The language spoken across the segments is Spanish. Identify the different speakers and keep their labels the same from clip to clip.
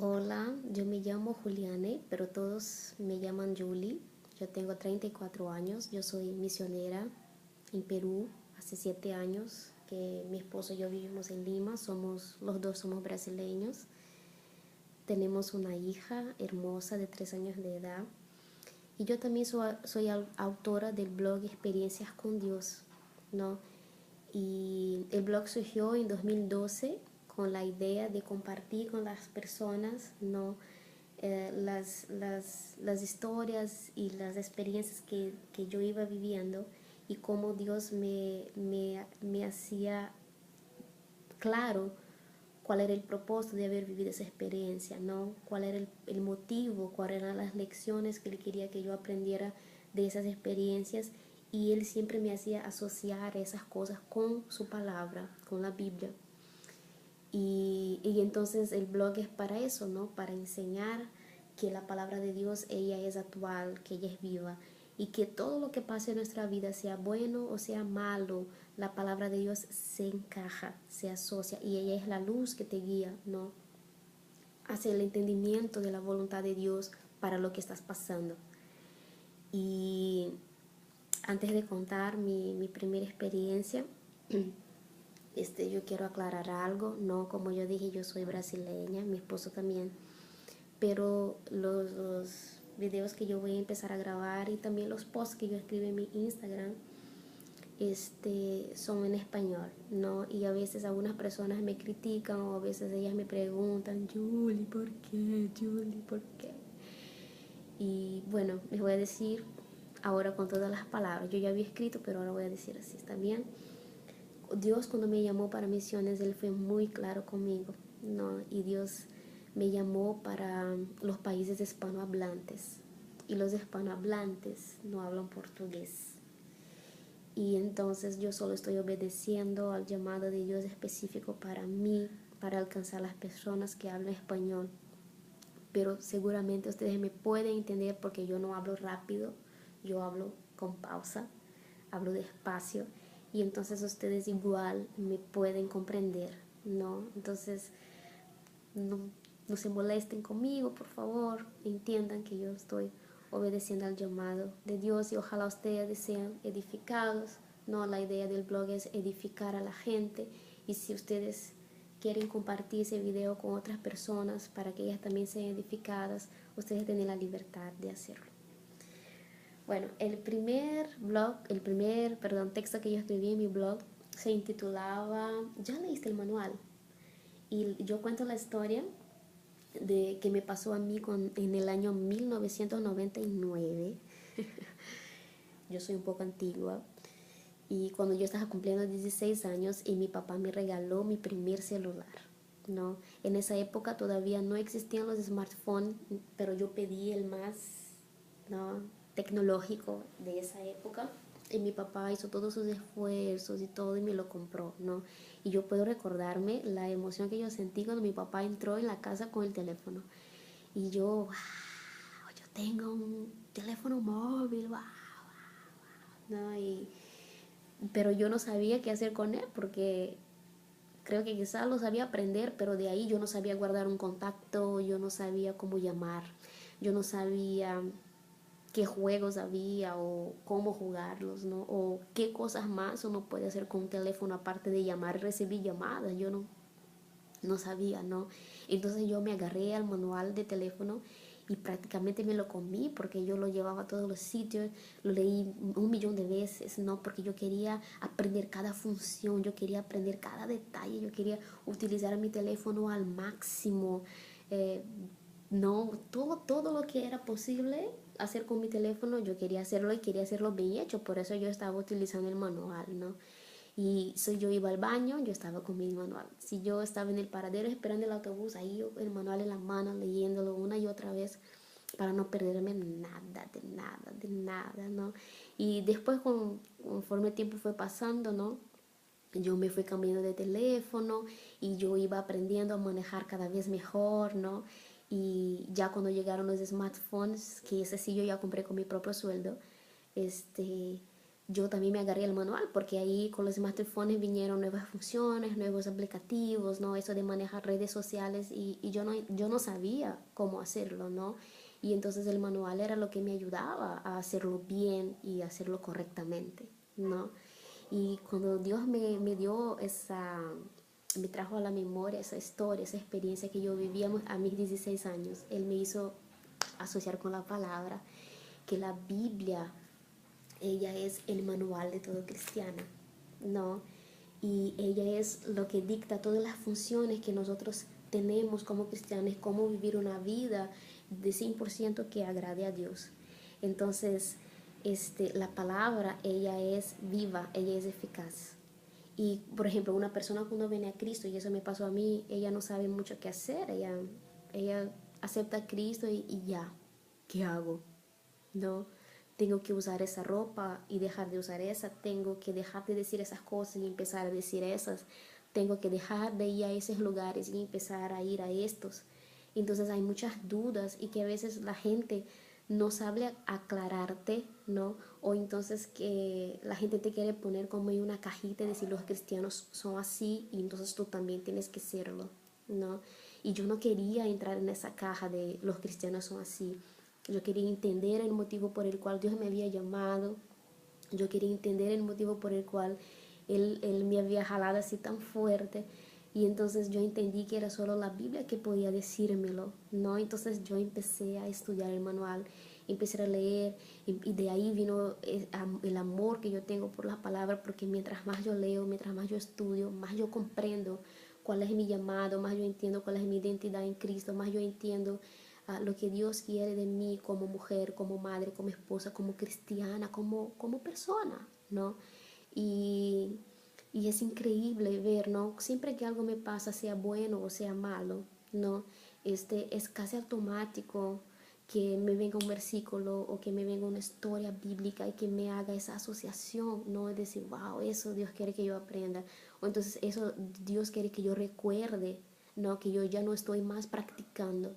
Speaker 1: Hola, yo me llamo Juliane, pero todos me llaman Julie. Yo tengo 34 años, yo soy misionera en Perú hace 7 años que mi esposo y yo vivimos en Lima, los dos somos brasileños. Tenemos una hija hermosa de 3 años de edad y yo también soy autora del blog Experiencias con Dios, ¿no? Y el blog surgió en 2012 con la idea de compartir con las personas, ¿no? Las historias y las experiencias que yo iba viviendo y cómo Dios me hacía claro cuál era el propósito de haber vivido esa experiencia, ¿no? Cuál era el motivo, cuáles eran las lecciones que Él quería que yo aprendiera de esas experiencias. Y Él siempre me hacía asociar esas cosas con su palabra, con la Biblia. Y entonces el blog es para eso, ¿no? Para enseñar que la palabra de Dios, ella es actual, que ella es viva. Y que todo lo que pase en nuestra vida, sea bueno o sea malo, la palabra de Dios se encaja, se asocia. Y ella es la luz que te guía, ¿no? Hacia el entendimiento de la voluntad de Dios para lo que estás pasando. Y antes de contar mi primera experiencia, yo quiero aclarar algo, no, como yo dije, yo soy brasileña, mi esposo también, pero los videos que yo voy a empezar a grabar y también los posts que yo escribo en mi Instagram, son en español, ¿no? Y a veces algunas personas me critican o a veces ellas me preguntan, Julie, ¿por qué? Julie, ¿por qué? Y bueno, les voy a decir ahora con todas las palabras. Yo ya había escrito, pero ahora voy a decir así, ¿está bien? Dios cuando me llamó para misiones, Él fue muy claro conmigo, ¿no? Y Dios me llamó para los países hispanohablantes. Y los hispanohablantes no hablan portugués. Y entonces yo solo estoy obedeciendo al llamado de Dios específico para mí, para alcanzar a las personas que hablan español. Pero seguramente ustedes me pueden entender porque yo no hablo rápido, yo hablo con pausa, hablo despacio y entonces ustedes igual me pueden comprender, ¿no? Entonces no, no se molesten conmigo, por favor, entiendan que yo estoy obedeciendo al llamado de Dios y ojalá ustedes sean edificados, ¿no? La idea del blog es edificar a la gente y si ustedes quieren compartir ese video con otras personas para que ellas también sean edificadas, ustedes tienen la libertad de hacerlo. Bueno, texto que yo escribí en mi blog se intitulaba ¿Ya leíste el manual? Y yo cuento la historia de que me pasó a mí en el año 1999. Yo soy un poco antigua. Y cuando yo estaba cumpliendo 16 años y mi papá me regaló mi primer celular, ¿no? En esa época todavía no existían los smartphones, pero yo pedí el más, ¿no? tecnológico de esa época. Y mi papá hizo todos sus esfuerzos y todo y me lo compró, ¿no? Y yo puedo recordarme la emoción que yo sentí cuando mi papá entró en la casa con el teléfono. Y yo, wow, yo tengo un teléfono móvil, wow, ¿no? Pero yo no sabía qué hacer con él porque creo que quizás lo sabía aprender, pero de ahí yo no sabía guardar un contacto, yo no sabía cómo llamar, yo no sabía qué juegos había o cómo jugarlos, ¿no? O qué cosas más uno puede hacer con un teléfono aparte de llamar y recibir llamadas. Yo no sabía, ¿no? Entonces yo me agarré al manual de teléfono y prácticamente me lo comí porque yo lo llevaba a todos los sitios, lo leí 1 millón de veces, ¿no? Porque yo quería aprender cada función, yo quería aprender cada detalle, yo quería utilizar mi teléfono al máximo, eh, no, todo lo que era posible hacer con mi teléfono, yo quería hacerlo y quería hacerlo bien hecho, por eso yo estaba utilizando el manual, ¿no? Y si yo iba al baño, yo estaba con mi manual. Si yo estaba en el paradero esperando el autobús, ahí yo el manual en la mano, leyéndolo una y otra vez para no perderme nada, de nada, de nada, ¿no? Y después, conforme el tiempo fue pasando, ¿no? Yo me fui cambiando de teléfono y yo iba aprendiendo a manejar cada vez mejor, ¿no? Y ya cuando llegaron los smartphones, que ese sí yo ya compré con mi propio sueldo, este yo también me agarré el manual porque ahí con los smartphones vinieron nuevas funciones, nuevos aplicativos, ¿no? Eso de manejar redes sociales y yo no sabía cómo hacerlo, ¿no? Y entonces el manual era lo que me ayudaba a hacerlo bien y hacerlo correctamente, ¿no? Y cuando Dios me dio me trajo a la memoria esa historia, esa experiencia que yo vivía a mis 16 años, Él me hizo asociar con la palabra que la Biblia ella es el manual de todo cristiano, ¿no? Y ella es lo que dicta todas las funciones que nosotros tenemos como cristianos, cómo vivir una vida de 100% que agrade a Dios. Entonces, la palabra, ella es viva, ella es eficaz. Y, por ejemplo, una persona cuando viene a Cristo, y eso me pasó a mí, ella no sabe mucho qué hacer, ella acepta a Cristo y ya, ¿qué hago? ¿No? Tengo que usar esa ropa y dejar de usar esa, tengo que dejar de decir esas cosas y empezar a decir esas, tengo que dejar de ir a esos lugares y empezar a ir a estos. Entonces hay muchas dudas y que a veces la gente no sabe aclararte, ¿no? O entonces que la gente te quiere poner como en una cajita y decir los cristianos son así y entonces tú también tienes que serlo, ¿no? Y yo no quería entrar en esa caja de los cristianos son así. Yo quería entender el motivo por el cual Dios me había llamado. Yo quería entender el motivo por el cual él me había jalado así tan fuerte. Y entonces yo entendí que era solo la Biblia que podía decírmelo, ¿no? Entonces yo empecé a estudiar el manual, empecé a leer y de ahí vino el amor que yo tengo por la palabra, porque mientras más yo leo, mientras más yo estudio, más yo comprendo cuál es mi llamado, más yo entiendo cuál es mi identidad en Cristo, más yo entiendo lo que Dios quiere de mí como mujer, como madre, como esposa, como cristiana, como persona, ¿no? Y, y es increíble ver, ¿no? Siempre que algo me pasa, sea bueno o sea malo, ¿no? Es casi automático que me venga un versículo o que me venga una historia bíblica y que me haga esa asociación, ¿no? Es decir, wow, eso Dios quiere que yo aprenda. O entonces eso Dios quiere que yo recuerde, ¿no? Que yo ya no estoy más practicando.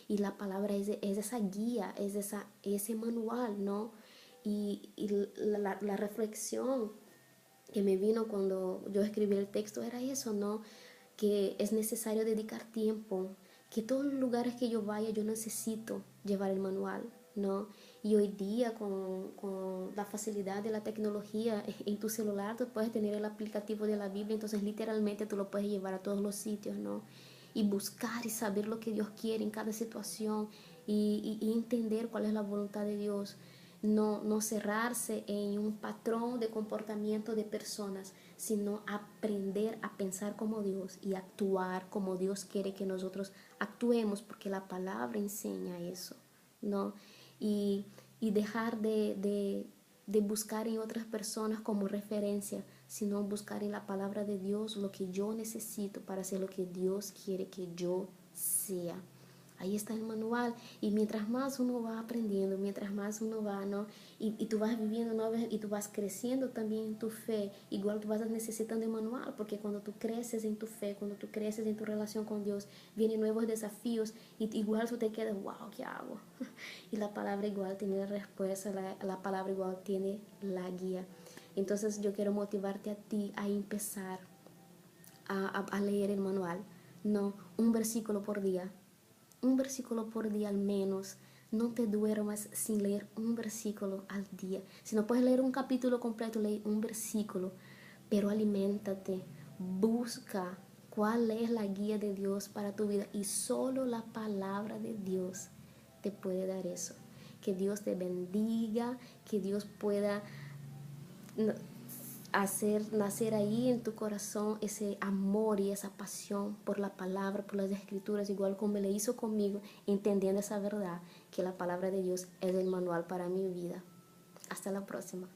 Speaker 1: Y la palabra es esa guía, ese manual, ¿no? Y la reflexión que me vino cuando yo escribí el texto era eso, ¿no? Que es necesario dedicar tiempo, que todos los lugares que yo vaya yo necesito llevar el manual, ¿no? Y hoy día con la facilidad de la tecnología en tu celular tú puedes tener el aplicativo de la Biblia, entonces literalmente tú lo puedes llevar a todos los sitios, ¿no? Y buscar y saber lo que Dios quiere en cada situación y entender cuál es la voluntad de Dios. No cerrarse en un patrón de comportamiento de personas, sino aprender a pensar como Dios y actuar como Dios quiere que nosotros actuemos, porque la palabra enseña eso, ¿no? Y, y dejar de buscar en otras personas como referencia, sino buscar en la palabra de Dios lo que yo necesito para hacer lo que Dios quiere que yo sea. Ahí está el manual y mientras más uno va aprendiendo, mientras más uno va, ¿no? Y tú vas viviendo, ¿no? Y tú vas creciendo también en tu fe, igual tú vas necesitando el manual, porque cuando tú creces en tu fe, cuando tú creces en tu relación con Dios, vienen nuevos desafíos y igual tú te quedas, wow, ¿qué hago? Y la palabra igual tiene la respuesta, la palabra igual tiene la guía. Entonces yo quiero motivarte a ti a empezar a leer el manual, no un versículo por día, un versículo por día al menos. No te duermas sin leer un versículo al día. Si no puedes leer un capítulo completo, lee un versículo. Pero aliméntate, busca cuál es la guía de Dios para tu vida. Y solo la palabra de Dios te puede dar eso. Que Dios te bendiga, que Dios pueda hacer nacer ahí en tu corazón ese amor y esa pasión por la palabra, por las escrituras, igual como le hizo conmigo, entendiendo esa verdad, que la palabra de Dios es el manual para mi vida. Hasta la próxima.